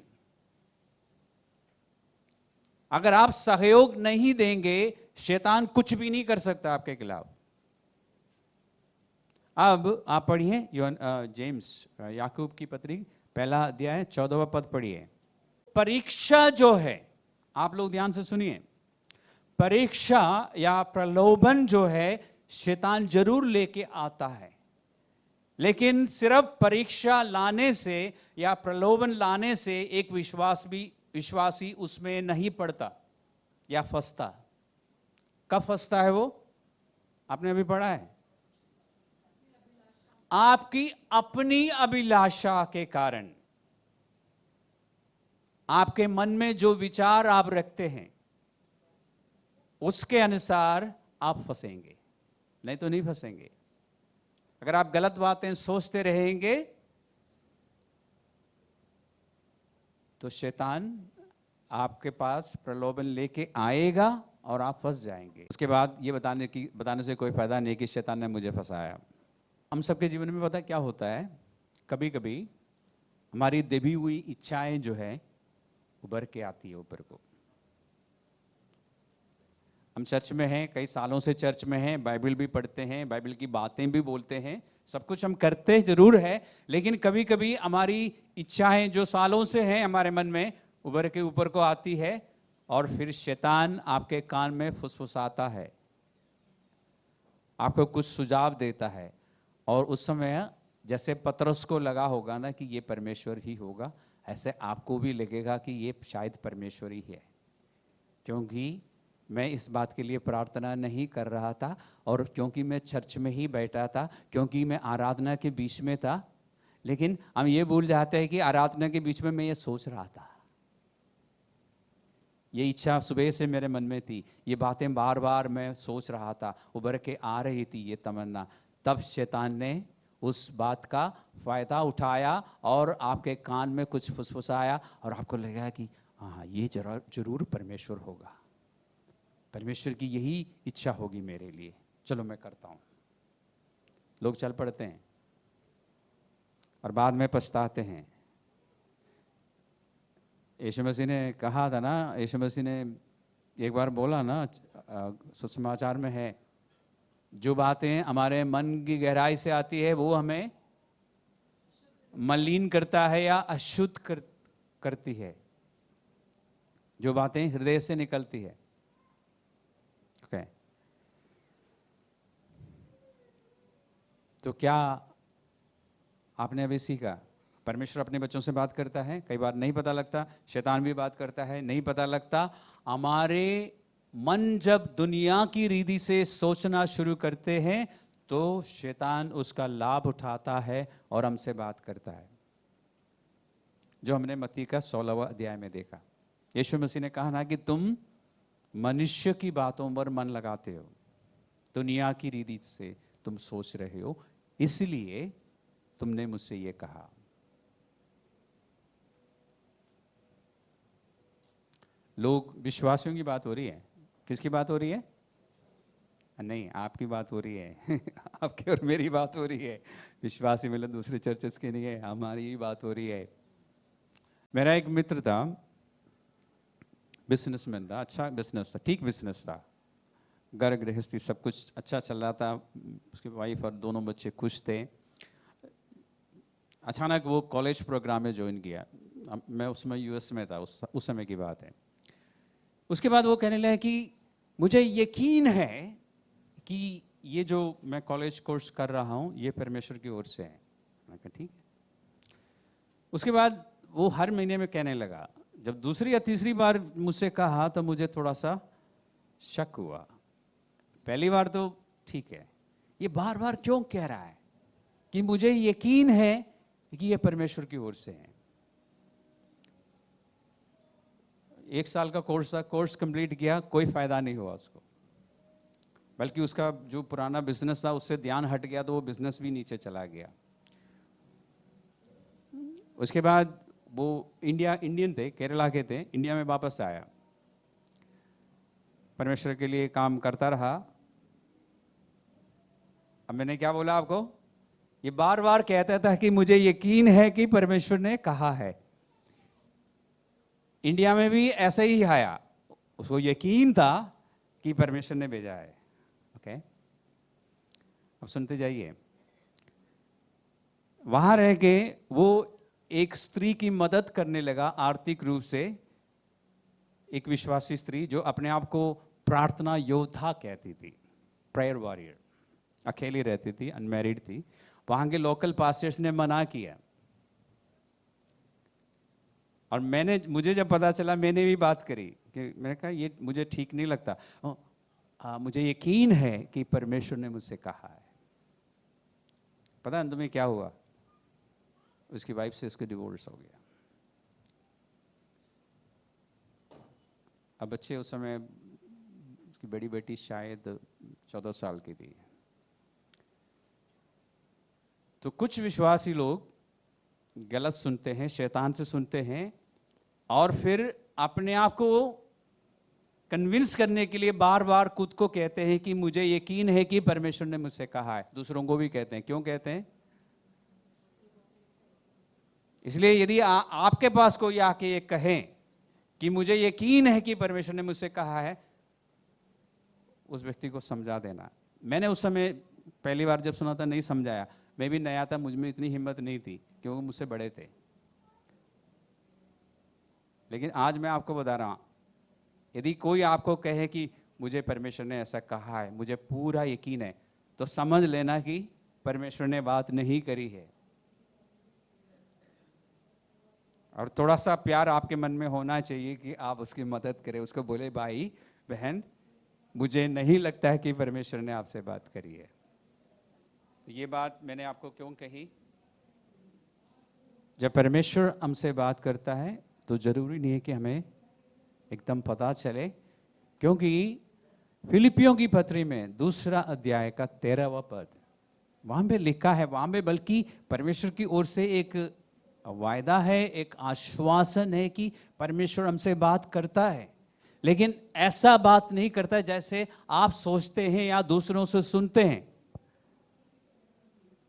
S1: अगर आप सहयोग नहीं देंगे, शैतान कुछ भी नहीं कर सकता आपके खिलाफ। अब आप पढ़िए जेम्स याकूब की पत्री 1 अध्याय 14वां पद पढ़िए। परीक्षा जो है, आप लोग ध्यान से सुनिए, परीक्षा या प्रलोभन जो है शैतान जरूर लेके आता है, लेकिन सिर्फ परीक्षा लाने से या प्रलोभन लाने से एक विश्वासी उसमें नहीं पड़ता या फंसता। कब फंसता है वो? आपने अभी पढ़ा है, आपकी अपनी अभिलाषा के कारण, आपके मन में जो विचार आप रखते हैं उसके अनुसार आप फंसेंगे, नहीं तो नहीं फंसेंगे। अगर आप गलत बातें सोचते रहेंगे तो शैतान आपके पास प्रलोभन लेके आएगा और आप फंस जाएंगे। उसके बाद ये बताने से कोई फायदा नहीं कि शैतान ने मुझे फंसाया। हम सबके जीवन में पता क्या होता है, कभी कभी हमारी दबी हुई इच्छाएं जो है उभर के आती है ऊपर को। हम चर्च में हैं, कई सालों से चर्च में हैं, बाइबल भी पढ़ते हैं, बाइबल की बातें भी बोलते हैं, सब कुछ हम करते जरूर है, लेकिन कभी कभी हमारी इच्छाएं जो सालों से हैं हमारे मन में उभर के ऊपर को आती है और फिर शैतान आपके कान में फुसफुसाता है, आपको कुछ सुझाव देता है, और उस समय जैसे पतरस को लगा होगा ना कि ये परमेश्वर ही होगा, ऐसे आपको भी लगेगा कि ये शायद परमेश्वर ही है, क्योंकि मैं इस बात के लिए प्रार्थना नहीं कर रहा था, और क्योंकि मैं चर्च में ही बैठा था, क्योंकि मैं आराधना के बीच में था। लेकिन हम ये भूल जाते हैं कि आराधना के बीच में मैं ये सोच रहा था, ये इच्छा सुबह से मेरे मन में थी, ये बातें बार बार मैं सोच रहा था, उभर के आ रही थी ये तमन्ना। तब शैतान ने उस बात का फायदा उठाया और आपके कान में कुछ फुसफुसाया और आपको लगा कि हाँ ये जरूर परमेश्वर होगा, परमेश्वर की यही इच्छा होगी मेरे लिए, चलो मैं करता हूँ। लोग चल पड़ते हैं और बाद में पछताते हैं। यीशु मसीह ने कहा था ना, यीशु मसीह ने एक बार बोला ना, सुसमाचार में है, जो बातें हमारे मन की गहराई से आती है वो हमें मलिन करता है या अशुद्ध करती है, जो बातें हृदय से निकलती है। ओके, तो क्या आपने अभी सीखा? परमेश्वर अपने बच्चों से बात करता है, कई बार नहीं पता लगता, शैतान भी बात करता है, नहीं पता लगता। हमारे मन जब दुनिया की रीति से सोचना शुरू करते हैं तो शैतान उसका लाभ उठाता है और हमसे बात करता है, जो हमने मत्ती का 16वां अध्याय में देखा। यीशु मसीह ने कहा ना कि तुम मनुष्य की बातों पर मन लगाते हो, दुनिया की रीति से तुम सोच रहे हो, इसलिए तुमने मुझसे ये कहा। लोग, विश्वासियों की बात हो रही है, किसकी बात हो रही है? नहीं, आपकी बात हो रही है आपकी और मेरी बात हो रही है। विश्वासी मिलन दूसरे चर्चेस के नहीं है, हमारी ही बात हो रही है। मेरा एक मित्र था, बिजनेसमैन था, अच्छा बिजनेस था, ठीक बिजनेस था, घर गृहस्थी सब कुछ अच्छा चल रहा था, उसकी वाइफ और दोनों बच्चे खुश थे। अचानक वो कॉलेज प्रोग्राम में ज्वाइन किया। मैं उसमें यूएस में था, उस समय की बात है। उसके बाद वो कहने लगा कि मुझे यकीन है कि ये जो मैं कॉलेज कोर्स कर रहा हूँ ये परमेश्वर की ओर से है। मैं कहा ठीक है। उसके बाद वो हर महीने में कहने लगा। जब दूसरी या तीसरी बार मुझसे कहा तो मुझे थोड़ा सा शक हुआ। पहली बार तो ठीक है, ये बार बार क्यों कह रहा है कि मुझे यकीन है कि ये परमेश्वर की ओर से है। 1 साल का कोर्स था, कोर्स कंप्लीट किया, कोई फायदा नहीं हुआ उसको, बल्कि उसका जो पुराना बिजनेस था उससे ध्यान हट गया, तो वो बिजनेस भी नीचे चला गया। उसके बाद वो इंडियन थे, केरला के थे, इंडिया में वापस आया, परमेश्वर के लिए काम करता रहा। अब मैंने क्या बोला आपको, ये बार बार कहता था कि मुझे यकीन है कि परमेश्वर ने कहा है। इंडिया में भी ऐसा ही आया, उसको यकीन था कि परमेश्वर ने भेजा है। ओके, अब सुनते जाइए। वहां रह के वो एक स्त्री की मदद करने लगा आर्थिक रूप से, एक विश्वासी स्त्री जो अपने आप को प्रार्थना योद्धा कहती थी, प्रेयर वॉरियर, अकेली रहती थी, अनमैरिड थी। वहां के लोकल पास्टर्स ने मना किया, और मुझे जब पता चला मैंने भी बात करी कि मैंने कहा ये मुझे ठीक नहीं लगता। मुझे यकीन है कि परमेश्वर ने मुझसे कहा है। पता अंत में क्या हुआ, उसकी वाइफ से उसका डिवोर्स हो गया। अब बच्चे, उस समय उसकी बड़ी बेटी शायद 14 साल की थी। तो कुछ विश्वासी लोग गलत सुनते हैं, शैतान से सुनते हैं, और फिर अपने आप को कन्विंस करने के लिए बार बार खुद को कहते हैं कि मुझे यकीन है कि परमेश्वर ने मुझसे कहा है। दूसरों को भी कहते हैं। क्यों कहते हैं? इसलिए यदि आपके पास कोई आके ये कहे कि मुझे यकीन है कि परमेश्वर ने मुझसे कहा है, उस व्यक्ति को समझा देना। मैंने उस समय पहली बार जब सुना था नहीं समझाया, मैं भी नया था, मुझ में इतनी हिम्मत नहीं थी क्योंकि मुझसे बड़े थे। लेकिन आज मैं आपको बता रहा हूं, यदि कोई आपको कहे कि मुझे परमेश्वर ने ऐसा कहा है, मुझे पूरा यकीन है, तो समझ लेना कि परमेश्वर ने बात नहीं करी है। और थोड़ा सा प्यार आपके मन में होना चाहिए कि आप उसकी मदद करें, उसको बोले भाई बहन मुझे नहीं लगता है कि परमेश्वर ने आपसे बात करी है। तो ये बात मैंने आपको क्यों कही? जब परमेश्वर हमसे बात करता है तो जरूरी नहीं है कि हमें एकदम पता चले, क्योंकि फिलिपियों की पत्री में 2 अध्याय का 13वां पद, वहां पे लिखा है, वहां पे बल्कि परमेश्वर की ओर से एक वायदा है, एक आश्वासन है कि परमेश्वर हमसे बात करता है, लेकिन ऐसा बात नहीं करता जैसे आप सोचते हैं या दूसरों से सुनते हैं।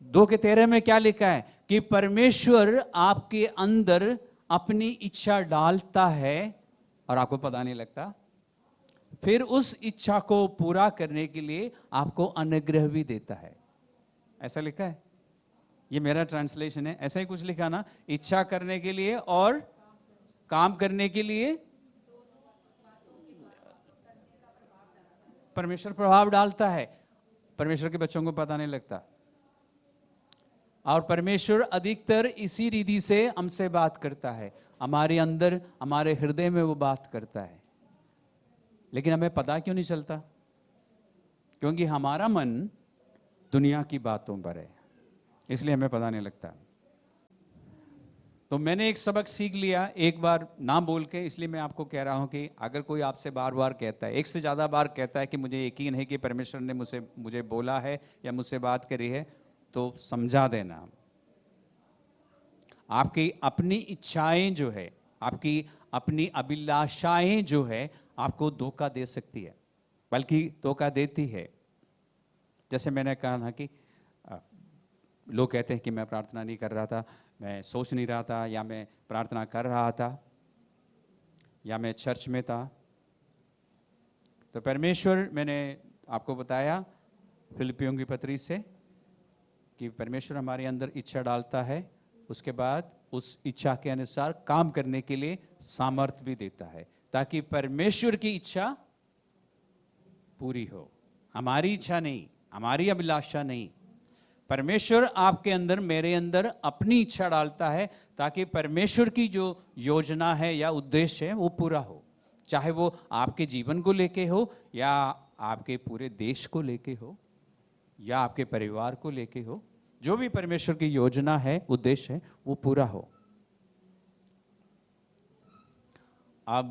S1: 2:13 में क्या लिखा है कि परमेश्वर आपके अंदर अपनी इच्छा डालता है और आपको पता नहीं लगता, फिर उस इच्छा को पूरा करने के लिए आपको अनुग्रह भी देता है। ऐसा लिखा है, ये मेरा ट्रांसलेशन है, ऐसा ही कुछ लिखा ना, इच्छा करने के लिए और काम करने के लिए परमेश्वर प्रभाव डालता है। परमेश्वर के बच्चों को पता नहीं लगता। और परमेश्वर अधिकतर इसी रीति से हमसे बात करता है, हमारे अंदर, हमारे हृदय में वो बात करता है। लेकिन हमें पता क्यों नहीं चलता? क्योंकि हमारा मन दुनिया की बातों पर है, इसलिए हमें पता नहीं लगता। तो मैंने एक सबक सीख लिया, एक बार ना बोल के, इसलिए मैं आपको कह रहा हूं कि अगर कोई आपसे बार बार कहता है, एक से ज़्यादा बार कहता है कि मुझे यकीन है कि परमेश्वर ने मुझे बोला है या मुझसे बात करी है, तो समझा देना। आपकी अपनी इच्छाएं जो है, आपकी अपनी अभिलाषाएं जो है, आपको धोखा दे सकती है, बल्कि धोखा देती है। जैसे मैंने कहा ना कि लोग कहते हैं कि मैं प्रार्थना नहीं कर रहा था, मैं सोच नहीं रहा था, या मैं प्रार्थना कर रहा था, या मैं चर्च में था। तो परमेश्वर, मैंने आपको बताया फिलिपियों की पत्री से कि परमेश्वर हमारे अंदर इच्छा डालता है, उसके बाद उस इच्छा के अनुसार काम करने के लिए सामर्थ्य भी देता है, ताकि परमेश्वर की इच्छा पूरी हो। हमारी इच्छा नहीं, हमारी अभिलाषा नहीं। परमेश्वर आपके अंदर, मेरे अंदर अपनी इच्छा डालता है, ताकि परमेश्वर की जो योजना है या उद्देश्य है वो पूरा हो, चाहे वो आपके जीवन को लेके हो, या आपके पूरे देश को लेके हो, या आपके परिवार को लेके हो। जो भी परमेश्वर की योजना है, उद्देश्य है, वो पूरा हो। अब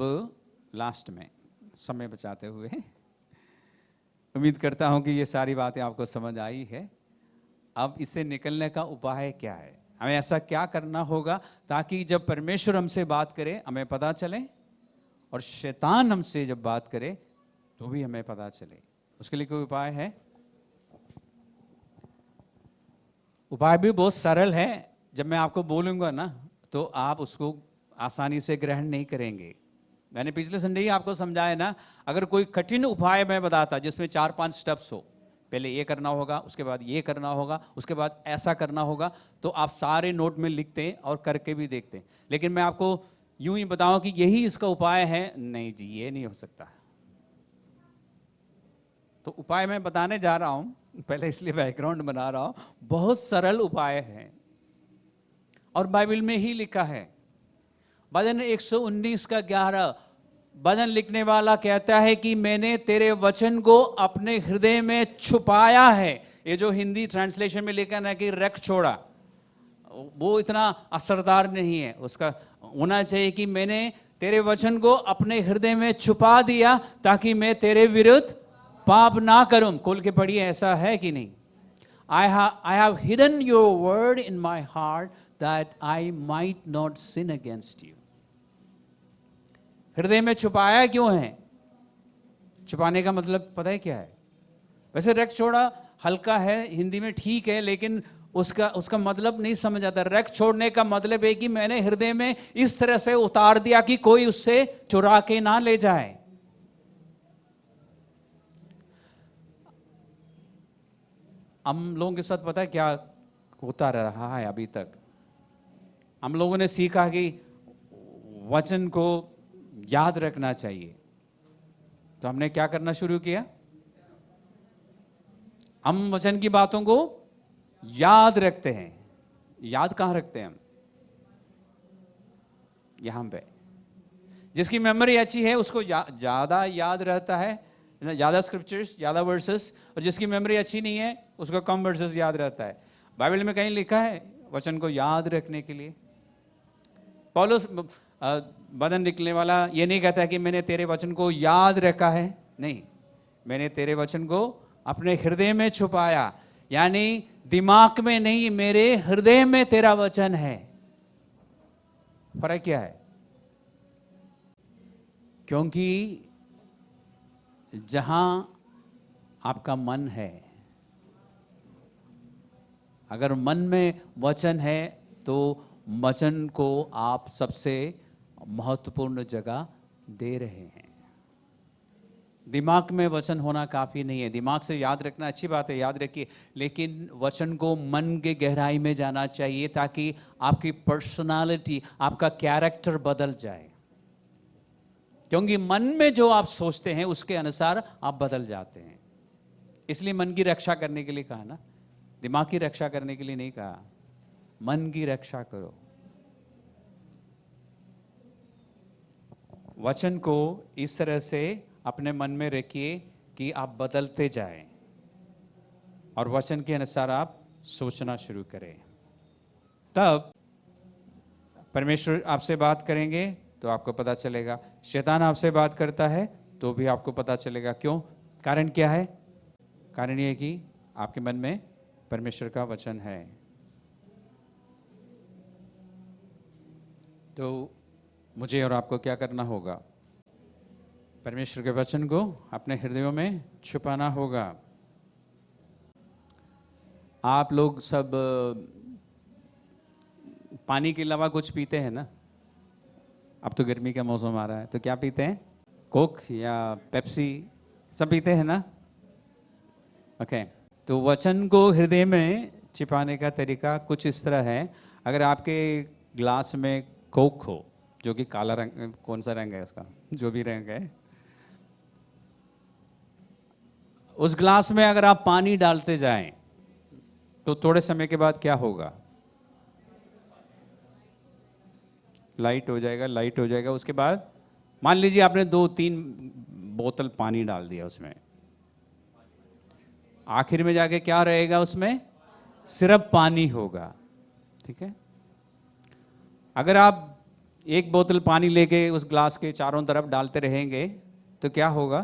S1: लास्ट में समय बचाते हुए उम्मीद करता हूं कि ये सारी बातें आपको समझ आई है। अब इससे निकलने का उपाय क्या है? हमें ऐसा क्या करना होगा ताकि जब परमेश्वर हमसे बात करे हमें पता चले, और शैतान हमसे जब बात करे तो भी हमें पता चले? उसके लिए कोई उपाय है? उपाय भी बहुत सरल है। जब मैं आपको बोलूंगा ना, तो आप उसको आसानी से ग्रहण नहीं करेंगे। मैंने पिछले संडे ही आपको समझाया ना, अगर कोई कठिन उपाय मैं बताता जिसमें 4-5 स्टेप्स हो, पहले ये करना होगा, उसके बाद ये करना होगा, उसके बाद ऐसा करना होगा, तो आप सारे नोट में लिखते हैं और करके भी देखते हैं। लेकिन मैं आपको यूं ही बताऊं कि यही इसका उपाय है, नहीं जी, ये नहीं हो सकता। तो उपाय मैं बताने जा रहा हूं, पहले इसलिए बैकग्राउंड बना रहा हूं। बहुत सरल उपाय है और बाइबल में ही लिखा है। भजन 119 का 11 भजन लिखने वाला कहता है कि मैंने तेरे वचन को अपने हृदय में छुपाया है। ये जो हिंदी ट्रांसलेशन में लिखा है कि रख छोड़ा, वो इतना असरदार नहीं है। उसका होना चाहिए कि मैंने तेरे वचन को अपने हृदय में छुपा दिया ताकि मैं तेरे विरुद्ध पाप ना करूं। खोल के पढ़िए, ऐसा है कि नहीं? I have hidden your word in my heart that I might not sin against you. हृदय में छुपाया क्यों है? छुपाने का मतलब पता है क्या है? वैसे रख छोड़ा हल्का है, हिंदी में ठीक है, लेकिन उसका मतलब नहीं समझ आता। रख छोड़ने का मतलब है कि मैंने हृदय में इस तरह से उतार दिया कि कोई उससे चुरा के ना ले जाए। हम लोगों के साथ पता है क्या होता रहा है अभी तक? हम लोगों ने सीखा कि वचन को याद रखना चाहिए, तो हमने क्या करना शुरू किया? हम वचन की बातों को याद रखते हैं। याद कहां रखते हैं हम? यहां पे। जिसकी मेमोरी अच्छी है उसको ज्यादा याद रहता है, ज्यादा स्क्रिप्चर्स, ज्यादा वर्सेस, और जिसकी मेमोरी अच्छी नहीं है उसको कम वर्सेस याद रहता है। बाइबल में कहीं लिखा है वचन को याद रखने के लिए? पौलुस भजन लिखने वाला ये नहीं कहता है कि मैंने तेरे वचन को याद रखा है, नहीं, मैंने तेरे वचन को अपने हृदय में छुपाया, यानी दिमाग में नहीं, मेरे हृदय में तेरा वचन है। फर्क क्या है? क्योंकि जहां आपका मन है, अगर मन में वचन है तो वचन को आप सबसे महत्वपूर्ण जगह दे रहे हैं। दिमाग में वचन होना काफी नहीं है। दिमाग से याद रखना अच्छी बात है, याद रखिए, लेकिन वचन को मन के गहराई में जाना चाहिए ताकि आपकी पर्सनालिटी, आपका कैरेक्टर बदल जाए। क्योंकि मन में जो आप सोचते हैं उसके अनुसार आप बदल जाते हैं। इसलिए मन की रक्षा करने के लिए कहा ना, दिमाग की रक्षा करने के लिए नहीं कहा। मन की रक्षा करो। वचन को इस तरह से अपने मन में रखिए कि आप बदलते जाएं और वचन के अनुसार आप सोचना शुरू करें। तब परमेश्वर आपसे बात करेंगे तो आपको पता चलेगा, शैतान आपसे बात करता है तो भी आपको पता चलेगा। क्यों? कारण क्या है? कारण ये कि आपके मन में परमेश्वर का वचन है। तो मुझे और आपको क्या करना होगा? परमेश्वर के वचन को अपने हृदयों में छुपाना होगा। आप लोग सब पानी के अलावा कुछ पीते हैं ना? अब तो गर्मी का मौसम आ रहा है तो क्या पीते हैं? कोक या पेप्सी, सब पीते हैं ना? ओके। तो वचन को हृदय में छिपाने का तरीका कुछ इस तरह है। अगर आपके ग्लास में कोक हो, जो कि काला रंग, कौन सा रंग है उसका, जो भी रंग है, उस ग्लास में अगर आप पानी डालते जाएं तो थोड़े समय के बाद क्या होगा? लाइट हो जाएगा, लाइट हो जाएगा। उसके बाद मान लीजिए आपने 2-3 बोतल पानी डाल दिया उसमें, आखिर में जाके क्या रहेगा उसमें? सिर्फ पानी होगा। ठीक है? अगर आप एक बोतल पानी लेके उस ग्लास के चारों तरफ डालते रहेंगे तो क्या होगा?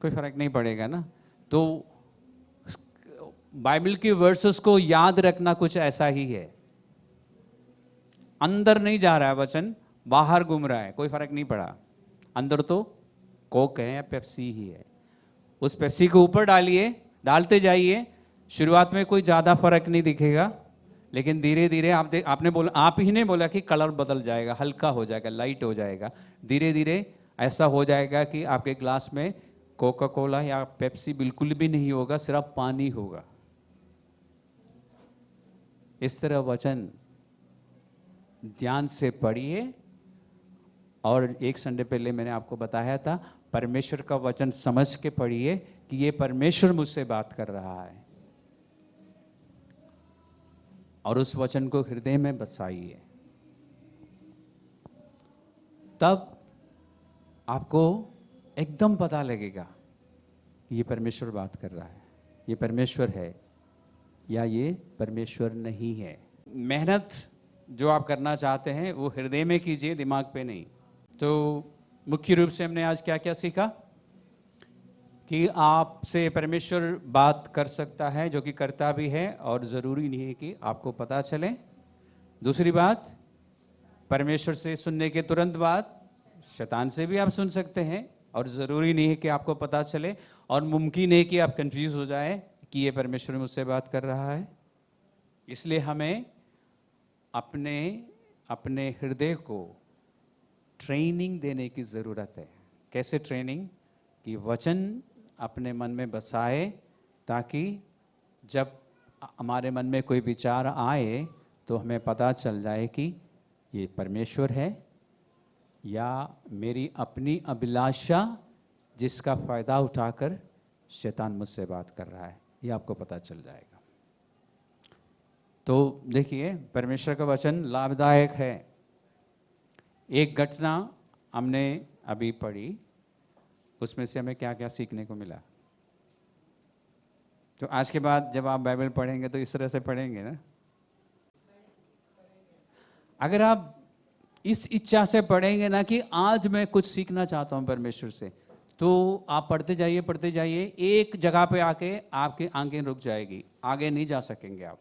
S1: कोई फर्क नहीं पड़ेगा ना। तो बाइबल के वर्सेस को याद रखना कुछ ऐसा ही है। अंदर नहीं जा रहा है वचन, बाहर घूम रहा है, कोई फर्क नहीं पड़ा। अंदर तो कोक है या पेप्सी ही है। उस पेप्सी को ऊपर डालिए, डालते जाइए। शुरुआत में कोई ज़्यादा फर्क नहीं दिखेगा, लेकिन धीरे धीरे आपने बोला, आप ही ने बोला कि कलर बदल जाएगा, हल्का हो जाएगा, लाइट हो जाएगा। धीरे धीरे ऐसा हो जाएगा कि आपके ग्लास में कोका कोला या पेप्सी बिल्कुल भी नहीं होगा, सिर्फ पानी होगा। इस तरह वचन ध्यान से पढ़िए। और एक संडे पहले मैंने आपको बताया था, परमेश्वर का वचन समझ के पढ़िए कि ये परमेश्वर मुझसे बात कर रहा है, और उस वचन को हृदय में बसाइए। तब आपको एकदम पता लगेगा कि ये परमेश्वर बात कर रहा है, ये परमेश्वर है या ये परमेश्वर नहीं है। मेहनत जो आप करना चाहते हैं वो हृदय में कीजिए, दिमाग पे नहीं। तो मुख्य रूप से हमने आज क्या क्या सीखा? कि आपसे परमेश्वर बात कर सकता है, जो कि करता भी है, और ज़रूरी नहीं है कि आपको पता चले। दूसरी बात, परमेश्वर से सुनने के तुरंत बाद शैतान से भी आप सुन सकते हैं, और ज़रूरी नहीं है कि आपको पता चले, और मुमकिन है कि आप कंफ्यूज हो जाए कि ये परमेश्वर मुझसे बात कर रहा है। इसलिए हमें अपने अपने हृदय को ट्रेनिंग देने की ज़रूरत है। कैसे ट्रेनिंग? कि वचन अपने मन में बसाए, ताकि जब हमारे मन में कोई विचार आए तो हमें पता चल जाए कि ये परमेश्वर है या मेरी अपनी अभिलाषा, जिसका फ़ायदा उठाकर शैतान मुझसे बात कर रहा है, ये आपको पता चल जाएगा। तो देखिए, परमेश्वर का वचन लाभदायक है। एक घटना हमने अभी पढ़ी, उसमें से हमें क्या क्या सीखने को मिला। तो आज के बाद जब आप बाइबल पढ़ेंगे तो इस तरह से पढ़ेंगे ना। अगर आप इस इच्छा से पढ़ेंगे ना कि आज मैं कुछ सीखना चाहता हूं परमेश्वर से, तो आप पढ़ते जाइए, एक जगह पे आके आपकी आंखें रुक जाएगी, आगे नहीं जा सकेंगे आप।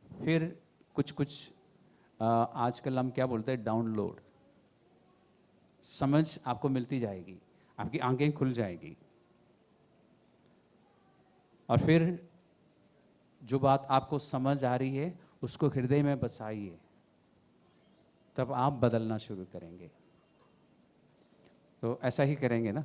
S1: फिर कुछ आजकल हम क्या बोलते हैं, डाउनलोड, समझ आपको मिलती जाएगी, आपकी आंखें खुल जाएगी, और फिर जो बात आपको समझ आ रही है उसको हृदय में बसाइए, तब आप बदलना शुरू करेंगे। तो ऐसा ही करेंगे ना।